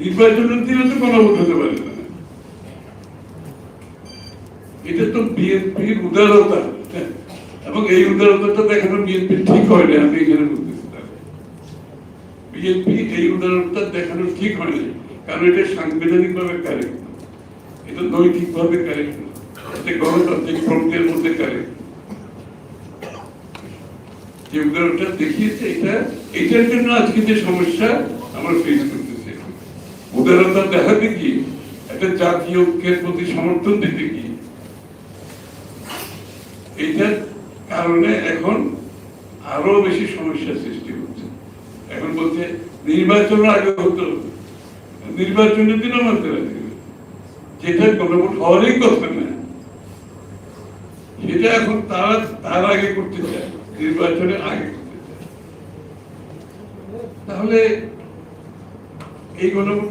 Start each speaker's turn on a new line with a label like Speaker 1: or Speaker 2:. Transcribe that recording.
Speaker 1: নির্বাচনের দিনে তো গণভোট হতে পারে না। এটা তো বিএনপির উদারতা, এবং এই উদারতাটা দেখানো বিএনপি ঠিক হয় না। আমি এখানে বলতেছি বিএনপি এই উদারতা দেখানো ঠিক হয় না, কারণ এটা সাংবিধানিক ভাবে কারেক্ট, এটা নৈতিক ভাবে কারেক্ট, এটা গণতান্ত্রিক প্রক্রিয়ার মধ্যে কারেক্ট। যে উদারতা দেখিয়েছে এটার জন্য আজকে যে সমস্যা আমরা ফেস করতেছি, উদারতা দেখাতে গিয়ে একটা জাতীয় ঐক্যের প্রতি সমর্থন দিতে গিয়ে এইটার কারণে এখন আরো বেশি সমস্যার সৃষ্টি হচ্ছে। এখন বলছে নির্বাচন আগে হতো, নির্বাচনের দিনও মানতে রাজি, যেটা গণভোট হওয়ারই কথা না, সেটা এখন তার আগে করতে চায়, নির্বাচনের আগে করতে চায়। তাহলে এই গণভোট